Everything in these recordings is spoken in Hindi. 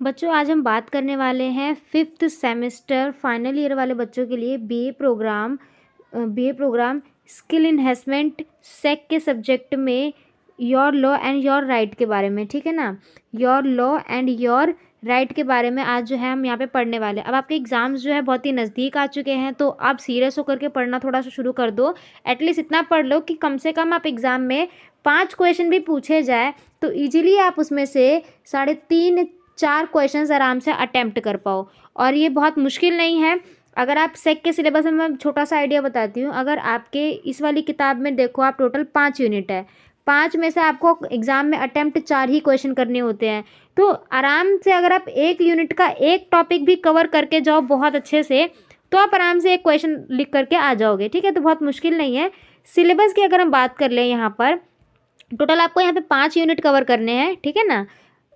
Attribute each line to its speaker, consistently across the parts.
Speaker 1: बच्चों आज हम बात करने वाले हैं 5th सेमेस्टर फाइनल ईयर वाले बच्चों के लिए बीए प्रोग्राम स्किल इन्हेंसमेंट सेक के सब्जेक्ट में your law and your right के बारे में। ठीक है ना, your law and your right के बारे में आज जो है हम यहाँ पे पढ़ने वाले हैं। अब आपके एग्ज़ाम्स जो है बहुत ही नज़दीक आ चुके हैं, तो आप सीरियस होकर के पढ़ना थोड़ा सा शुरू कर दो। एटलीस्ट इतना पढ़ लो कि कम से कम आप एग्ज़ाम में 5 क्वेश्चन भी पूछे जाए तो ईजिली आप उसमें से 3.5-4 क्वेश्चंस आराम से अटेम्प्ट कर पाओ। और ये बहुत मुश्किल नहीं है। अगर आप सेक के सिलेबस में, मैं छोटा सा आइडिया बताती हूँ, अगर आपके इस वाली किताब में देखो आप टोटल 5 यूनिट है, 5 में से आपको एग्ज़ाम में अटेम्प्ट 4 ही क्वेश्चन करने होते हैं। तो आराम से अगर आप एक यूनिट का एक टॉपिक भी कवर करके जाओ बहुत अच्छे से, तो आप आराम से एक क्वेश्चन लिख करके आ जाओगे। ठीक है, तो बहुत मुश्किल नहीं है। सिलेबस की अगर हम बात कर लें, यहाँ पर टोटल आपको यहाँ पे 5 यूनिट कवर करने हैं। ठीक है ना,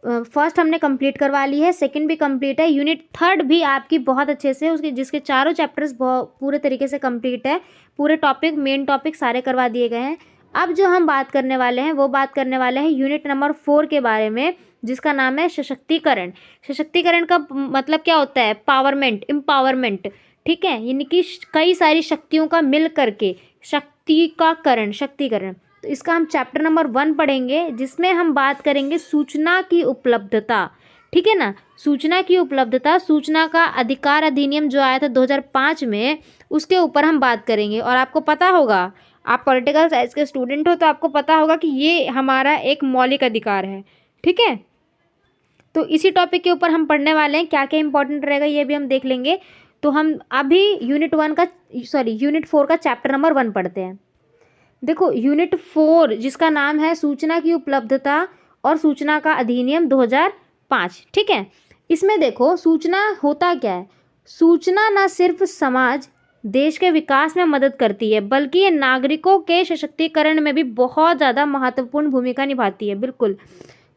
Speaker 1: फर्स्ट हमने कंप्लीट करवा ली है, सेकंड भी कंप्लीट है, यूनिट थर्ड भी आपकी बहुत अच्छे से उसके जिसके चारों चैप्टर्स पूरे तरीके से कंप्लीट है, पूरे टॉपिक मेन टॉपिक सारे करवा दिए गए हैं। अब जो हम बात करने वाले हैं वो बात करने वाले हैं यूनिट नंबर 4 के बारे में, जिसका नाम है सशक्तिकरण। सशक्तिकरण का मतलब क्या होता है? Empowerment, empowerment. ठीक है, यानी कि कई सारी शक्तियों का मिल करके शक्ति का करण, शक्तिकरण। तो इसका हम चैप्टर नंबर 1 पढ़ेंगे, जिसमें हम बात करेंगे सूचना की उपलब्धता। ठीक है ना, सूचना की उपलब्धता, सूचना का अधिकार अधिनियम जो आया था 2005 में, उसके ऊपर हम बात करेंगे। और आपको पता होगा, आप पॉलिटिकल साइंस के स्टूडेंट हो तो आपको पता होगा कि ये हमारा एक मौलिक अधिकार है। ठीक है, तो इसी टॉपिक के ऊपर हम पढ़ने वाले हैं। क्या क्या इंपॉर्टेंट रहेगा ये भी हम देख लेंगे। तो हम अभी यूनिट 4 का चैप्टर नंबर 1 पढ़ते हैं। देखो, यूनिट 4 जिसका नाम है सूचना की उपलब्धता और सूचना का अधिनियम 2005। ठीक है, इसमें देखो सूचना होता क्या है। सूचना न सिर्फ समाज देश के विकास में मदद करती है, बल्कि ये नागरिकों के सशक्तिकरण में भी बहुत ज़्यादा महत्वपूर्ण भूमिका निभाती है। बिल्कुल,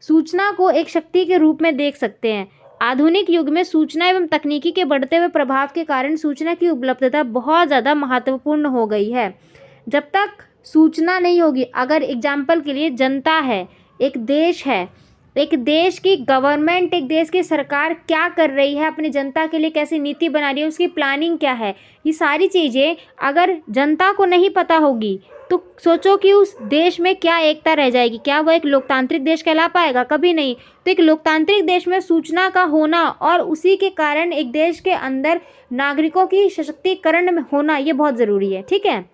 Speaker 1: सूचना को एक शक्ति के रूप में देख सकते हैं। आधुनिक युग में सूचना एवं तकनीकी के बढ़ते हुए प्रभाव के कारण सूचना की उपलब्धता बहुत ज़्यादा महत्वपूर्ण हो गई है। जब तक सूचना नहीं होगी, अगर एग्जाम्पल के लिए जनता है, एक देश है, एक देश की गवर्नमेंट, एक देश की सरकार क्या कर रही है, अपनी जनता के लिए कैसी नीति बना रही है, उसकी प्लानिंग क्या है, ये सारी चीज़ें अगर जनता को नहीं पता होगी तो सोचो कि उस देश में क्या एकता रह जाएगी। क्या वो एक लोकतांत्रिक देश कहला पाएगा? कभी नहीं। तो एक लोकतांत्रिक देश में सूचना का होना और उसी के कारण एक देश के अंदर नागरिकों की सशक्तिकरण में होना, ये बहुत ज़रूरी है। ठीक है,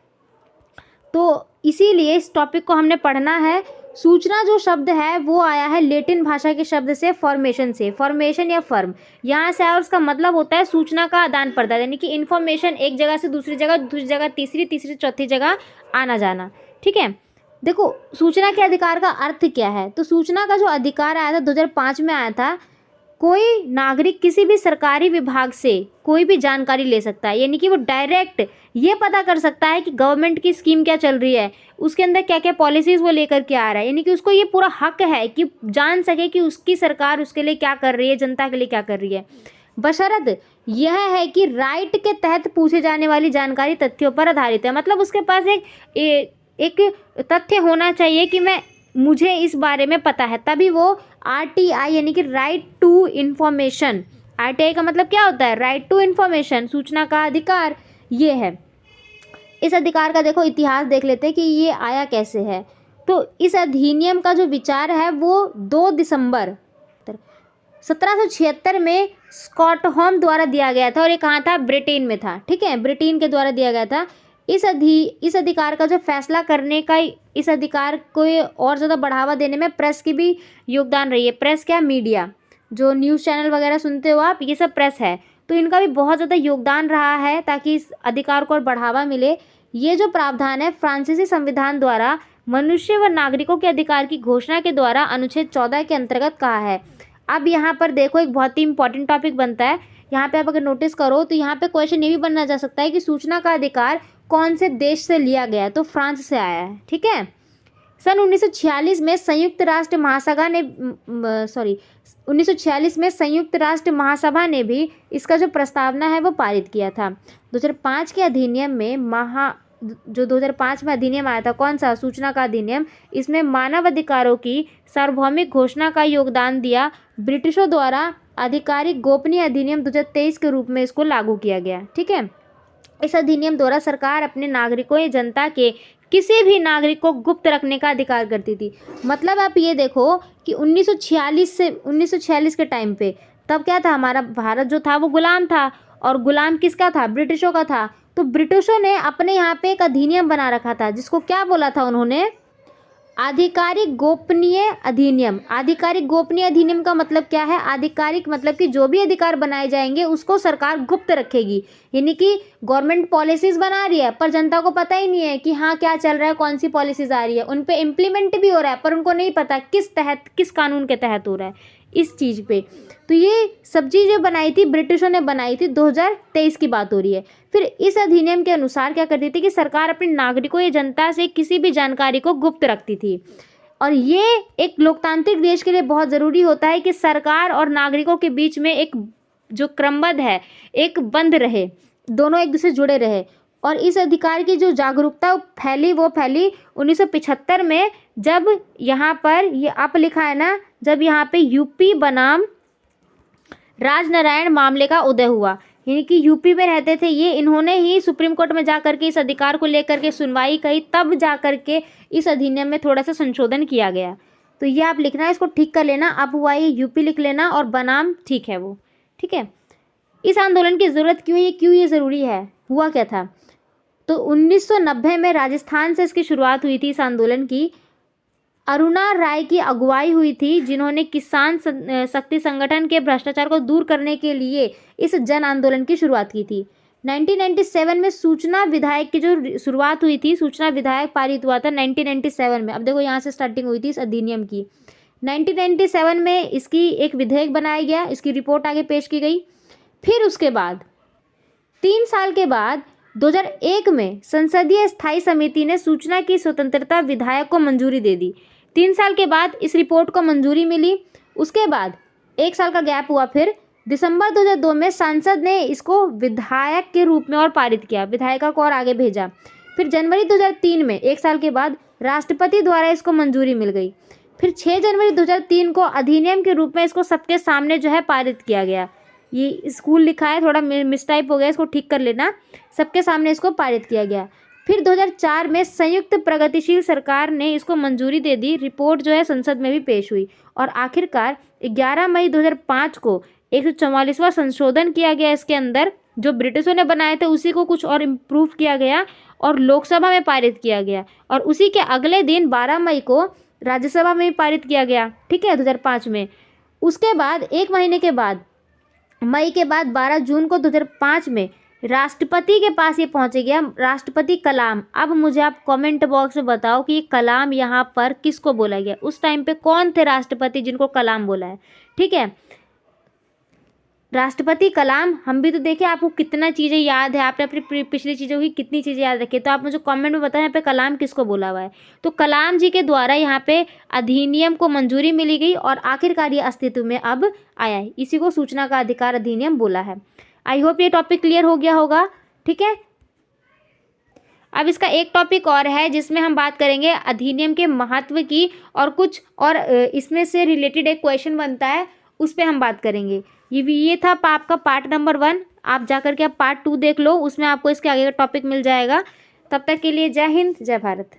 Speaker 1: तो इसीलिए इस टॉपिक को हमने पढ़ना है। सूचना जो शब्द है वो आया है लेटिन भाषा के शब्द से, फॉर्मेशन से, फॉर्मेशन या फर्म, यहाँ से और उसका मतलब होता है सूचना का आदान प्रदान, यानी कि इन्फॉर्मेशन एक जगह से दूसरी जगह, दूसरी जगह तीसरी, तीसरी चौथी जगह आना जाना। ठीक है, देखो सूचना के अधिकार का अर्थ क्या है। तो सूचना का जो अधिकार आया था 2005 में आया था, कोई नागरिक किसी भी सरकारी विभाग से कोई भी जानकारी ले सकता है, यानी कि वो डायरेक्ट ये पता कर सकता है कि गवर्नमेंट की स्कीम क्या चल रही है, उसके अंदर क्या क्या पॉलिसीज़ वो लेकर के आ रहा है, यानी कि उसको ये पूरा हक है कि जान सके कि उसकी सरकार उसके लिए क्या कर रही है, जनता के लिए क्या कर रही है। बशर्त यह है कि राइट के तहत पूछे जाने वाली जानकारी तथ्यों पर आधारित है। मतलब उसके पास एक तथ्य होना चाहिए कि मुझे इस बारे में पता है, तभी वो RTI यानी कि राइट टू इन्फॉर्मेशन, RTI का मतलब क्या होता है? राइट टू इन्फॉर्मेशन, सूचना का अधिकार ये है। इस अधिकार का देखो इतिहास देख लेते हैं कि ये आया कैसे है। तो इस अधिनियम का जो विचार है वो 2 दिसंबर 1776 में स्कॉटहोम द्वारा दिया गया था, और ये कहाँ था? ब्रिटेन में था। ठीक है, ब्रिटेन के द्वारा दिया गया था। इस अधिकार का जो फैसला करने का, इस अधिकार को और ज़्यादा बढ़ावा देने में प्रेस की भी योगदान रही है। प्रेस क्या? मीडिया, जो न्यूज़ चैनल वगैरह सुनते हो आप, ये सब प्रेस है, तो इनका भी बहुत ज़्यादा योगदान रहा है ताकि इस अधिकार को और बढ़ावा मिले। ये जो प्रावधान है फ्रांसीसी संविधान द्वारा मनुष्य व नागरिकों के अधिकार की घोषणा के द्वारा अनुच्छेद 14 के अंतर्गत कहा है। अब यहाँ पर देखो एक बहुत ही इंपॉर्टेंट टॉपिक बनता है। यहाँ पे आप अगर नोटिस करो तो यहाँ पे क्वेश्चन ये भी बनना जा सकता है कि सूचना का अधिकार कौन से देश से लिया गया? तो फ्रांस से आया है। ठीक है, सन 1946 में संयुक्त राष्ट्र महासभा ने भी इसका जो प्रस्तावना है वो पारित किया था। 2005 के अधिनियम में 2005 में अधिनियम आया था, कौन सा? सूचना का अधिनियम। इसमें मानव अधिकारों की सार्वभौमिक घोषणा का योगदान दिया ब्रिटिशों द्वारा आधिकारिक गोपनीय अधिनियम 2023 के रूप में इसको लागू किया गया। ठीक है, इस अधिनियम द्वारा सरकार अपने नागरिकों या जनता के किसी भी नागरिक को गुप्त रखने का अधिकार करती थी। मतलब आप ये देखो कि 1946 के टाइम पे, तब क्या था, हमारा भारत जो था वो गुलाम था, और गुलाम किसका था, ब्रिटिशों का था। तो ब्रिटिशों ने अपने यहाँ पे एक अधिनियम बना रखा था जिसको क्या बोला था उन्होंने, आधिकारिक गोपनीय अधिनियम। आधिकारिक गोपनीय अधिनियम का मतलब क्या है, आधिकारिक मतलब कि जो भी अधिकार बनाए जाएंगे उसको सरकार गुप्त रखेगी। यानी कि गवर्नमेंट पॉलिसीज बना रही है पर जनता को पता ही नहीं है कि हाँ क्या चल रहा है, कौन सी पॉलिसीज आ रही है, उन पे इम्प्लीमेंट भी हो रहा है पर उनको नहीं पता किस कानून के तहत हो रहा है इस चीज़ पे। तो ये सब चीज़ें बनाई थी, ब्रिटिशों ने बनाई थी, 2023 की बात हो रही है। फिर इस अधिनियम के अनुसार क्या करती थी कि सरकार अपने नागरिकों या जनता से किसी भी जानकारी को गुप्त रखती थी। और ये एक लोकतांत्रिक देश के लिए बहुत ज़रूरी होता है कि सरकार और नागरिकों के बीच में एक जो क्रमबद्ध है, एक बंध रहे, दोनों एक दूसरे से जुड़े रहे। और इस अधिकार की जो जागरूकता फैली वो फैली 1975 में, जब यहाँ पर ये आप लिखा है ना, जब यहाँ पे यूपी बनाम राजनारायण मामले का उदय हुआ। यानी कि यूपी में रहते थे ये, इन्होंने ही सुप्रीम कोर्ट में जा करके इस अधिकार को लेकर के सुनवाई कही, तब जा करके इस अधिनियम में थोड़ा सा संशोधन किया गया। तो ये आप लिखना है, इसको ठीक कर लेना, अब हुआ ये यूपी लिख लेना और बनाम ठीक है वो। ठीक है, इस आंदोलन की ज़रूरत क्यों है, क्यों ये ज़रूरी है, हुआ क्या था। तो 1990 में राजस्थान से इसकी शुरुआत हुई थी इस आंदोलन की। अरुणा राय की अगुवाई हुई थी, जिन्होंने किसान शक्ति संगठन के भ्रष्टाचार को दूर करने के लिए इस जन आंदोलन की शुरुआत की थी। 1997 में सूचना विधेयक की जो शुरुआत हुई थी, सूचना विधेयक पारित हुआ था 1997 में। अब देखो यहाँ से स्टार्टिंग हुई थी इस अधिनियम की। 1997 में इसकी एक विधेयक बनाया गया, इसकी रिपोर्ट आगे पेश की गई। फिर उसके बाद 3 साल के बाद 2001 में संसदीय स्थायी समिति ने सूचना की स्वतंत्रता विधेयक को मंजूरी दे दी। 3 साल के बाद इस रिपोर्ट को मंजूरी मिली। उसके बाद 1 साल का गैप हुआ, फिर दिसंबर 2002 में संसद ने इसको विधेयक के रूप में और पारित किया, विधेयक को और आगे भेजा। फिर जनवरी 2003 में 1 साल के बाद राष्ट्रपति द्वारा इसको मंजूरी मिल गई। फिर 6 जनवरी 2003 को अधिनियम के रूप में इसको सबके सामने जो है पारित किया गया। ये स्कूल लिखा है, थोड़ा मिसटाइप हो गया, इसको ठीक कर लेना। सबके सामने इसको पारित किया गया। फिर 2004 में संयुक्त प्रगतिशील सरकार ने इसको मंजूरी दे दी, रिपोर्ट जो है संसद में भी पेश हुई। और आखिरकार 11 मई 2005 को 144वां संशोधन किया गया इसके अंदर, जो ब्रिटिशों ने बनाए थे उसी को कुछ और इम्प्रूव किया गया और लोकसभा में पारित किया गया। और उसी के अगले दिन 12 मई को राज्यसभा में भी पारित किया गया। ठीक है, 2005 में। उसके बाद 1 महीने के बाद, मई के बाद 12 जून को 2005 में राष्ट्रपति के पास ये पहुंच गया, राष्ट्रपति कलाम। अब मुझे आप कमेंट बॉक्स में बताओ कि कलाम यहाँ पर किसको बोला गया, उस टाइम पे कौन थे राष्ट्रपति जिनको कलाम बोला है। ठीक है, राष्ट्रपति कलाम। हम भी तो देखें आपको कितना चीज़ें याद है, आपने अपनी पिछली चीज़ों की कितनी चीज़ें याद रखी, तो आप मुझे कमेंट में बताएं यहाँ पे कलाम किसको बोला हुआ है। तो कलाम जी के द्वारा यहाँ पे अधिनियम को मंजूरी मिली गई और आखिरकार ये अस्तित्व में अब आया है। इसी को सूचना का अधिकार अधिनियम बोला है। आई होप ये टॉपिक क्लियर हो गया होगा। ठीक है, अब इसका एक टॉपिक और है जिसमें हम बात करेंगे अधिनियम के महत्व की, और कुछ और इसमें से रिलेटेड एक क्वेश्चन बनता है, उस पर हम बात करेंगे। ये था आपका पार्ट नंबर 1। आप जाकर के आप पार्ट 2 देख लो, उसमें आपको इसके आगे का टॉपिक मिल जाएगा। तब तक के लिए जय हिंद, जय भारत।